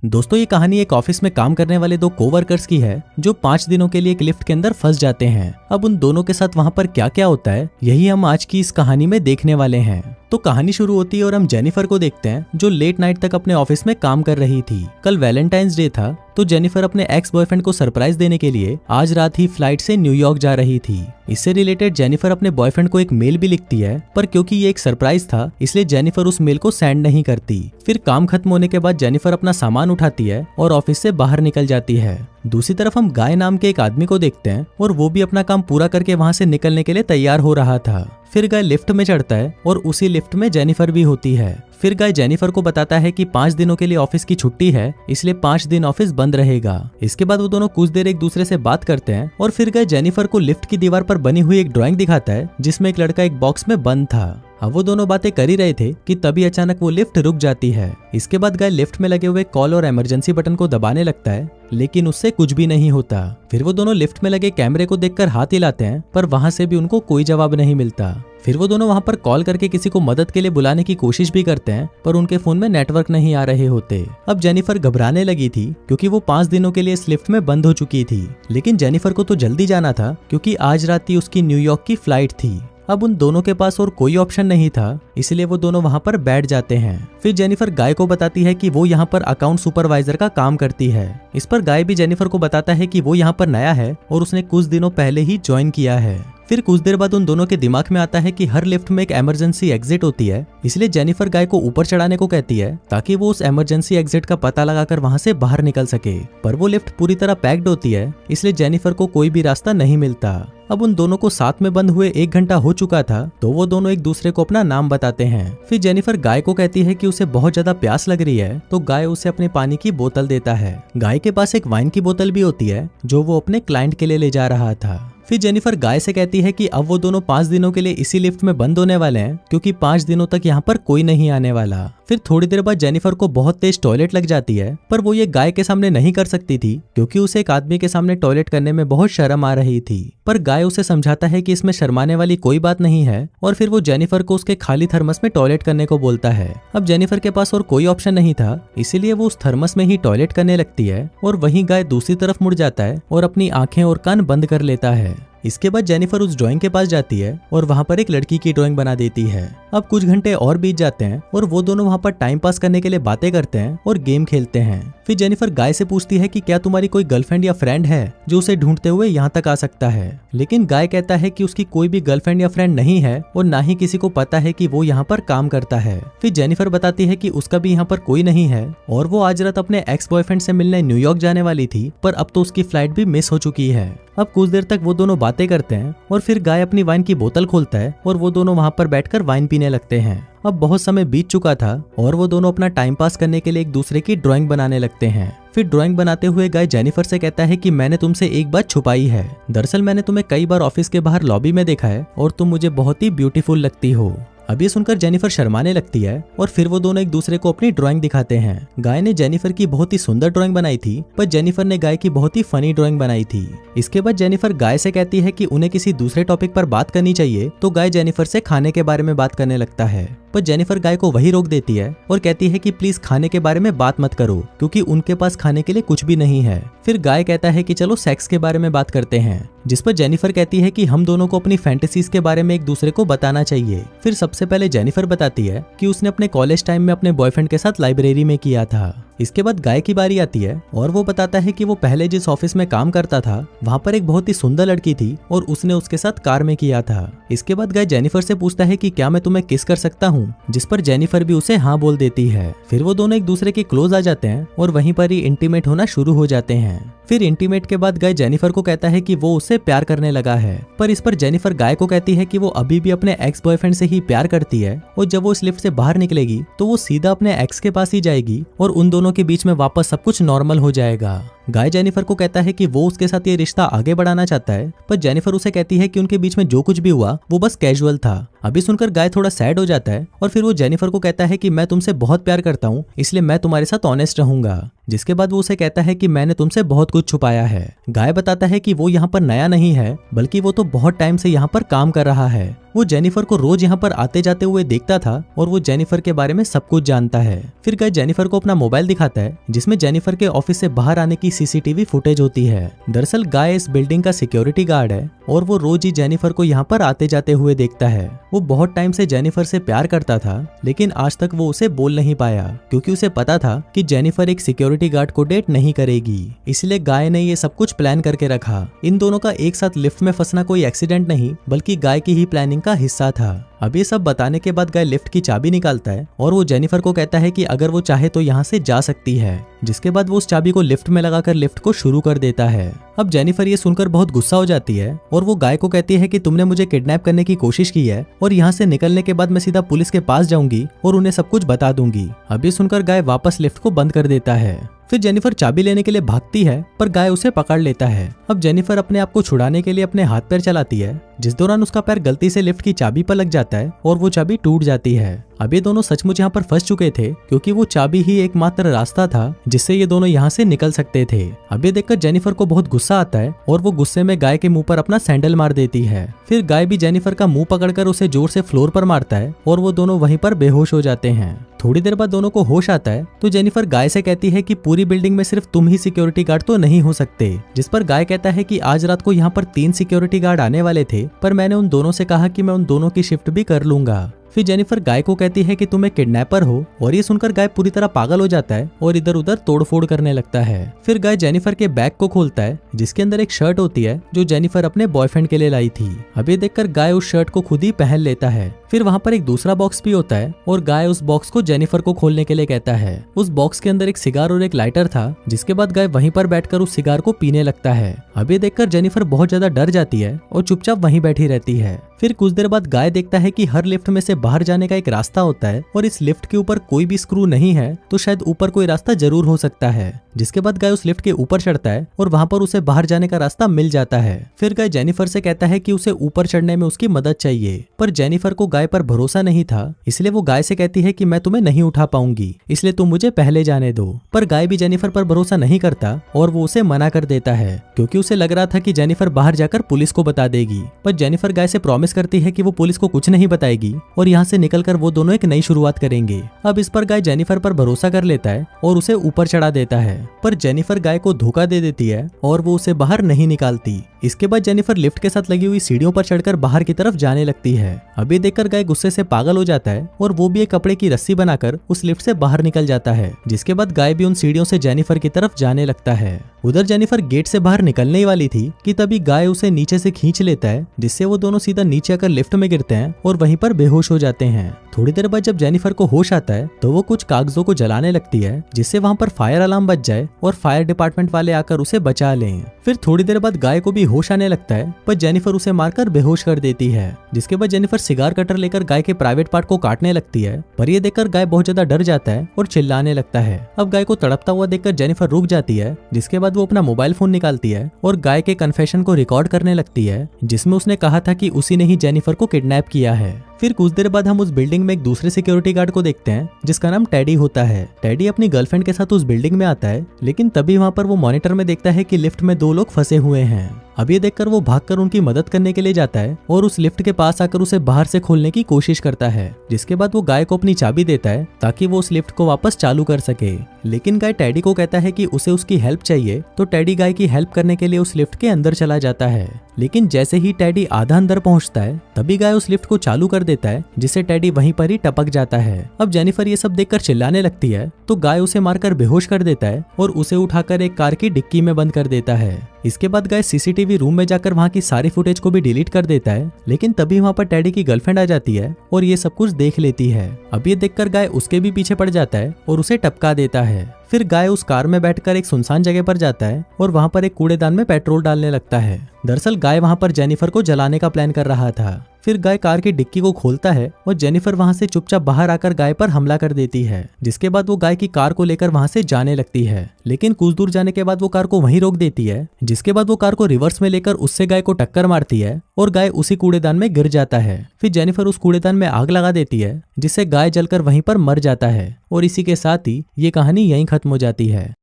दोस्तों ये कहानी एक ऑफिस में काम करने वाले दो कोवर्कर्स की है जो 5 दिनों के लिए एक लिफ्ट के अंदर फंस जाते हैं। अब उन दोनों के साथ वहां पर क्या क्या होता है यही हम आज की इस कहानी में देखने वाले हैं। तो कहानी शुरू होती है और हम जेनिफर को देखते हैं जो लेट नाइट तक अपने ऑफिस में काम कर रही थी। कल वैलेंटाइंस डे था तो जेनिफर अपने एक्स बॉयफ्रेंड को सरप्राइज देने के लिए आज रात ही फ्लाइट से न्यूयॉर्क जा रही थी। इससे रिलेटेड जेनिफर अपने बॉयफ्रेंड को एक मेल भी लिखती है, पर क्योंकि ये एक सरप्राइज था इसलिए जेनिफर उस मेल को सेंड नहीं करती। फिर काम खत्म होने के बाद जेनिफर अपना सामान उठाती है और ऑफिस से बाहर निकल जाती है। दूसरी तरफ हम गाय नाम के एक आदमी को देखते हैं और वो भी अपना काम पूरा करके वहां से निकलने के लिए तैयार हो रहा था। फिर गाय लिफ्ट में चढ़ता है और उसी लिफ्ट में जेनिफर भी होती है। फिर गाय जेनिफर को बताता है कि 5 दिनों के लिए ऑफिस की छुट्टी है, इसलिए 5 दिन ऑफिस बंद रहेगा। इसके बाद वो दोनों कुछ देर एक दूसरे से बात करते हैं और फिर गाय जेनिफर को लिफ्ट की दीवार पर बनी हुई एक ड्राइंग दिखाता है जिसमें एक लड़का एक बॉक्स में बंद था। अब वो दोनों बातें कर ही रहे थे कि तभी अचानक वो लिफ्ट रुक जाती है। इसके बाद गाय लिफ्ट में लगे हुए कॉल और इमरजेंसी बटन को दबाने लगता है, लेकिन उससे कुछ भी नहीं होता। फिर वो दोनों लिफ्ट में लगे कैमरे को देखकर हाथ हिलाते हैं, पर वहां से भी उनको कोई जवाब नहीं मिलता। फिर वो दोनों वहां पर कॉल करके किसी को मदद के लिए बुलाने की कोशिश भी करते हैं, पर उनके फोन में नेटवर्क नहीं आ रहे होते। अब जेनिफर घबराने लगी थी क्योंकि वो 5 दिनों के लिए इस लिफ्ट में बंद हो चुकी थी, लेकिन जेनिफर को तो जल्दी जाना था क्योंकि आज रात ही उसकी न्यूयॉर्क की फ्लाइट थी। अब उन दोनों के पास और कोई ऑप्शन नहीं था, इसलिए वो दोनों वहां पर बैठ जाते हैं। फिर जेनिफर गाय को बताती है कि वो यहाँ पर अकाउंट सुपरवाइजर का काम करती है। इस पर गाय भी जेनिफर को बताता है कि वो यहाँ पर नया है और उसने कुछ दिनों पहले ही ज्वाइन किया है। फिर कुछ देर बाद उन दोनों के दिमाग में आता है कि हर लिफ्ट में एक इमरजेंसी एग्जिट होती है, इसलिए जेनिफर गाय को ऊपर चढ़ाने को कहती है ताकि वो उस इमरजेंसी एग्जिट का पता लगाकर वहां से बाहर निकल सके। पर वो लिफ्ट पूरी तरह पैक्ड होती है, इसलिए जेनिफर को कोई भी रास्ता नहीं मिलता। अब उन दोनों को साथ में बंद हुए 1 घंटा हो चुका था, तो वो दोनों एक दूसरे को अपना नाम बताते हैं। फिर जेनिफर गाय को कहती है कि उसे बहुत ज्यादा प्यास लग रही है, तो गाय उसे अपने पानी की बोतल देता है। गाय के पास एक वाइन की बोतल भी होती है जो वो अपने क्लाइंट के लिए ले जा रहा था। फिर जेनिफर गाय से कहती है कि अब वो दोनों 5 दिनों के लिए इसी लिफ्ट में बंद होने वाले हैं क्योंकि 5 दिनों तक यहाँ पर कोई नहीं आने वाला। फिर थोड़ी देर बाद जेनिफर को बहुत तेज टॉयलेट लग जाती है, पर वो ये गाय के सामने नहीं कर सकती थी क्योंकि उसे एक आदमी के सामने टॉयलेट करने में बहुत शर्म आ रही थी। पर गाय उसे समझाता है कि इसमें शर्माने वाली कोई बात नहीं है और फिर वो जेनिफर को उसके खाली थर्मस में टॉयलेट करने को बोलता है। अब जेनिफर के पास और कोई ऑप्शन नहीं था, इसीलिए वो उस थर्मस में ही टॉयलेट करने लगती है और वहीं गाय दूसरी तरफ मुड़ जाता है और अपनी आंखें और कान बंद कर लेता है। इसके बाद जेनिफर उस ड्राइंग के पास जाती है और वहां पर एक लड़की की ड्राइंग बना देती है। अब कुछ घंटे और बीत जाते हैं और वो दोनों वहां पर टाइम पास करने के लिए बातें करते हैं और गेम खेलते हैं। फिर जेनिफर गाय से पूछती है कि क्या तुम्हारी कोई गर्लफ्रेंड या फ्रेंड है जो उसे ढूंढते हुए यहाँ तक आ सकता है, लेकिन गाय कहता है कि उसकी कोई भी गर्लफ्रेंड या फ्रेंड नहीं है और ना ही किसी को पता है कि वो यहाँ पर काम करता है। फिर जेनिफर बताती है कि उसका भी यहाँ पर कोई नहीं है और वो आज रात अपने एक्स बॉयफ्रेंड से मिलने न्यूयॉर्क जाने वाली थी, पर अब तो उसकी फ्लाइट भी मिस हो चुकी है। अब कुछ देर तक वो दोनों बातें करते हैं और फिर गाय अपनी वाइन की बोतल खोलता है और वो दोनों वहां पर बैठकर वाइन पीने लगते हैं। अब बहुत समय बीत चुका था और वो दोनों अपना टाइम पास करने के लिए एक दूसरे की ड्राइंग बनाने लगते हैं। फिर ड्राइंग बनाते हुए गाय जेनिफर से कहता है कि मैंने तुमसे एक बात छुपाई है। दरअसल मैंने तुम्हें कई बार ऑफिस के बाहर लॉबी में देखा है और तुम मुझे बहुत ही ब्यूटीफुल लगती हो। अब ये सुनकर जेनिफर शर्माने लगती है और फिर वो दोनों एक दूसरे को अपनी ड्राइंग दिखाते हैं। गाय ने जेनिफर की बहुत ही सुंदर ड्राइंग बनाई थी, पर जेनिफर ने गाय की बहुत ही फनी ड्राइंग बनाई थी। इसके बाद जेनिफर गाय से कहती है कि उन्हें किसी दूसरे टॉपिक पर बात करनी चाहिए, तो गाय जेनिफर से खाने के बारे में बात करने लगता है, पर जेनिफर गाय को वही रोक देती है और कहती है कि प्लीज खाने के बारे में बात मत करो क्योंकि उनके पास खाने के लिए कुछ भी नहीं है। फिर गाय कहता है कि चलो सेक्स के बारे में बात करते हैं, जिस पर जेनिफर कहती है कि हम दोनों को अपनी फैंटेसीज के बारे में एक दूसरे को बताना चाहिए। फिर सबसे पहले जेनिफर बताती है कि उसने अपने कॉलेज टाइम में अपने बॉयफ्रेंड के साथ लाइब्रेरी में किया था। इसके बाद गाय की बारी आती है और वो बताता है कि वो पहले जिस ऑफिस में काम करता था वहाँ पर एक बहुत ही सुंदर लड़की थी और उसने उसके साथ कार में किया था। इसके बाद गाय जेनिफर से पूछता है कि क्या मैं तुम्हें किस कर सकता हूँ, जिस पर जेनिफर भी उसे हाँ बोल देती है। फिर वो दोनों एक दूसरे के क्लोज आ जाते हैं और वहीं पर ही इंटीमेट होना शुरू हो जाते हैं। फिर इंटीमेट के बाद गाय जेनिफर को कहता है कि वो उससे प्यार करने लगा है, पर इस पर जेनिफर गाय को कहती है कि वो अभी भी अपने एक्स बॉयफ्रेंड से ही प्यार करती है और जब वो इस लिफ्ट से बाहर निकलेगी तो वो सीधा अपने एक्स के पास ही जाएगी और उन दोनों के बीच में वापस सब कुछ नॉर्मल हो जाएगा। गाय जेनिफर को कहता है कि वो उसके साथ ये रिश्ता आगे बढ़ाना चाहता है, पर जेनिफर उसे कहती है कि उनके बीच में जो कुछ भी हुआ वो बस कैजुअल था। अभी सुनकर गाय थोड़ा सैड हो जाता है और फिर वो जेनिफर को कहता है कि मैं तुमसे बहुत प्यार करता हूँ, इसलिए मैं तुम्हारे साथ ऑनेस्ट रहूंगा। जिसके बाद वो उसे कहता है कि मैंने तुमसे बहुत कुछ छुपाया है। गाय बताता है कि वो यहाँ पर नया नहीं है, बल्कि वो तो बहुत टाइम से यहाँ पर काम कर रहा है। वो जेनिफर को रोज यहाँ पर आते जाते हुए देखता था और वो जेनिफर के बारे में सब कुछ जानता है। फिर गाय जेनिफर को अपना मोबाइल दिखाता है जिसमें जेनिफर के ऑफिस से बाहर आने की सीसीटीवी फुटेज होती है। दरअसल गाय इस बिल्डिंग का सिक्योरिटी गार्ड है और वो रोज ही जेनिफर को यहाँ पर आते जाते हुए देखता है। वो बहुत टाइम से जेनिफर से प्यार करता था, लेकिन आज तक वो उसे बोल नहीं पाया क्योंकि उसे पता था कि जेनिफर एक सिक्योरिटी गार्ड को डेट नहीं करेगी। इसलिए गाय ने ये सब कुछ प्लान करके रखा। इन दोनों का एक साथ लिफ्ट में फंसना कोई एक्सीडेंट नहीं, बल्कि गाय की ही प्लानिंग का हिस्सा था। अब ये सब बताने के बाद गाय लिफ्ट की चाबी निकालता है और वो जेनिफर को कहता है कि अगर वो चाहे तो यहाँ से जा सकती है। जिसके बाद वो उस चाबी को लिफ्ट में लगाकर लिफ्ट को शुरू कर देता है। अब जेनिफर ये सुनकर बहुत गुस्सा हो जाती है और वो गाय को कहती है कि तुमने मुझे किडनैप करने की कोशिश की है और यहाँ से निकलने के बाद मैं सीधा पुलिस के पास जाऊंगी और उन्हें सब कुछ बता दूंगी। अब ये सुनकर गाय वापस लिफ्ट को बंद कर देता है। फिर जेनिफर चाबी लेने के लिए भागती है, पर गाय उसे पकड़ लेता है। अब जेनिफर अपने आप को छुड़ाने के लिए अपने हाथ पैर चलाती है, जिस दौरान उसका पैर गलती से लिफ्ट की चाबी पर लग जाता है और वो चाबी टूट जाती है। अब ये दोनों सचमुच यहाँ पर फंस चुके थे क्योंकि वो चाबी ही एकमात्र रास्ता था जिससे ये दोनों यहाँ से निकल सकते थे। अब ये देखकर जेनिफर को बहुत गुस्सा आता है और वो गुस्से में गाय के मुंह पर अपना सैंडल मार देती है। फिर गाय भी जेनिफर का मुंह पकड़कर उसे जोर से फ्लोर पर मारता है और वो दोनों वहीं पर बेहोश हो जाते हैं। थोड़ी देर बाद दोनों को होश आता है तो जेनिफर गाय से कहती है कि पूरी बिल्डिंग में सिर्फ तुम ही सिक्योरिटी गार्ड तो नहीं हो सकते। जिस पर गाय कहता है कि आज रात को यहाँ पर 3 सिक्योरिटी गार्ड आने वाले थे, पर मैंने उन दोनों से कहा कि मैं उन दोनों की शिफ्ट भी कर लूंगा। फिर जेनिफर गाय को कहती है कि तुम एक किडनैपर हो और ये सुनकर गाय पूरी तरह पागल हो जाता है और इधर उधर तोड़फोड़ करने लगता है। फिर गाय जेनिफर के बैग को खोलता है जिसके अंदर एक शर्ट होती है जो जेनिफर अपने बॉयफ्रेंड के लिए लाई थी। अब ये देखकर गाय उस शर्ट को खुद ही पहन लेता है। फिर वहाँ पर एक दूसरा बॉक्स भी होता है और गाय उस बॉक्स को जेनिफर को खोलने के लिए कहता है। उस बॉक्स के अंदर एक सिगार और एक लाइटर था, जिसके बाद गाय वहीं पर बैठकर उस सिगार को पीने लगता है। अब ये देखकर जेनिफर बहुत ज्यादा डर जाती है और चुपचाप वहीं बैठी रहती है। फिर कुछ देर बाद गाय देखता है कि हर लिफ्ट में से बाहर जाने का एक रास्ता होता है और इस लिफ्ट के ऊपर कोई भी स्क्रू नहीं है, तो शायद ऊपर कोई रास्ता जरूर हो सकता है। जिसके बाद गाय उस लिफ्ट के ऊपर चढ़ता है और वहां पर उसे बाहर जाने का रास्ता मिल जाता है। फिर गाय जेनिफर से कहता है कि उसे ऊपर चढ़ने में उसकी मदद चाहिए, पर जेनिफर को गाय पर भरोसा नहीं था, इसलिए वो गाय से कहती है कि मैं तुम्हें नहीं उठा पाऊंगी, इसलिए तुम मुझे पहले जाने दो। पर गाय भी जेनिफर पर भरोसा नहीं करता और वो उसे मना कर देता है क्योंकि उसे लग रहा था कि जेनिफर बाहर जाकर पुलिस को बता देगी। पर जेनिफर गाय से प्रॉमिस करती है कि वो पुलिस को कुछ नहीं बताएगी और यहाँ से निकलकर वो दोनों एक नई शुरुआत करेंगे। अब इस पर गाय जेनिफर पर भरोसा कर लेता है और उसे ऊपर चढ़ा देता है, पर जेनिफर गाय को धोखा दे देती है और वो उसे बाहर नहीं निकालती। इसके बाद जेनिफर लिफ्ट के साथ लगी हुई सीढ़ियों पर चढ़कर बाहर की तरफ जाने लगती है। अभी देखकर गाय गुस्से से पागल हो जाता है और वो भी एक कपड़े की रस्सी बनाकर उस लिफ्ट से बाहर निकल जाता है। जिसके बाद गाय भी उन सीढ़ियों से जेनिफर की तरफ जाने लगता है। उधर जेनिफर गेट से बाहर निकलने ही वाली थी कि तभी गाय उसे नीचे से खींच लेता है, जिससे वो दोनों सीधा नीचे आकर लिफ्ट में गिरते हैं और वहीं पर बेहोश हो जाते हैं। थोड़ी देर बाद जब जेनिफर को होश आता है तो वो कुछ कागजों को जलाने लगती है, जिससे वहां पर फायर अलार्म बज जाए और फायर डिपार्टमेंट वाले आकर उसे बचा लें। फिर थोड़ी देर बाद गाय को भी होश आने लगता है, पर जेनिफर उसे मारकर बेहोश कर देती है। जिसके बाद जेनिफर सिगार कटर लेकर गाय के प्राइवेट पार्ट को काटने लगती है, पर ये देखकर गाय बहुत ज्यादा डर जाता है और चिल्लाने लगता है। अब गाय को तड़पता हुआ देखकर जेनिफर रुक जाती है, जिसके बाद वो अपना मोबाइल फोन निकालती है और गाय के कन्फेशन को रिकॉर्ड करने लगती है, जिसमें उसने कहा था कि उसी ने ही जेनिफर को किडनैप किया है। फिर कुछ देर बाद हम उस बिल्डिंग में एक दूसरे सिक्योरिटी गार्ड को देखते हैं जिसका नाम टेडी होता है। टेडी अपनी गर्लफ्रेंड के साथ उस बिल्डिंग में आता है, लेकिन तभी वहां पर वो मॉनिटर में देखता है कि लिफ्ट में 2 लोग फंसे हुए हैं। अब ये देखकर वो भागकर उनकी मदद करने के लिए जाता है और उस लिफ्ट के पास आकर उसे बाहर से खोलने की कोशिश करता है। जिसके बाद वो गाय को अपनी चाबी देता है ताकि वो उस लिफ्ट को वापस चालू कर सके। लेकिन गाय टेडी को कहता है कि उसे उसकी हेल्प चाहिए, तो टेडी गाय की हेल्प करने के लिए उस लिफ्ट के अंदर चला जाता है। लेकिन जैसे ही टेडी आधा अंदर पहुंचता है तभी गाय उस लिफ्ट को चालू कर देता है, जिससे टेडी वहीं पर ही टपक जाता है। अब जेनिफर ये सब देखकर चिल्लाने लगती है, तो गाय उसे मारकर बेहोश कर देता है और उसे उठाकर एक कार की डिक्की में बंद कर देता है। इसके बाद गाय सीसीटीवी रूम में जाकर वहां की सारी फुटेज को भी डिलीट कर देता है, लेकिन तभी वहां पर टेडी की गर्लफ्रेंड आ जाती है और ये सब कुछ देख लेती है। अब ये देखकर गाय उसके भी पीछे पड़ जाता है और उसे टपका देता है। फिर गाय उस कार में बैठकर एक सुनसान जगह पर जाता है और वहां पर एक कूड़ेदान में पेट्रोल डालने लगता है। दरअसल गाय वहां पर जेनिफर को जलाने का प्लान कर रहा था। फिर गाय कार की डिक्की को खोलता है और जेनिफर वहां से चुपचाप बाहर आकर गाय पर हमला कर देती है, जिसके बाद वो गाय की कार को लेकर वहां से जाने लगती है। लेकिन कुछ दूर जाने के बाद वो कार को वहीं रोक देती है, जिसके बाद वो कार को रिवर्स में लेकर उससे गाय को टक्कर मारती है और गाय उसी कूड़ेदान में गिर जाता है। फिर जेनिफर उस कूड़ेदान में आग लगा देती है, जिससे गाय जलकर वहीं पर मर जाता है। और इसी के साथ ही ये कहानी यहीं खत्म हो जाती है।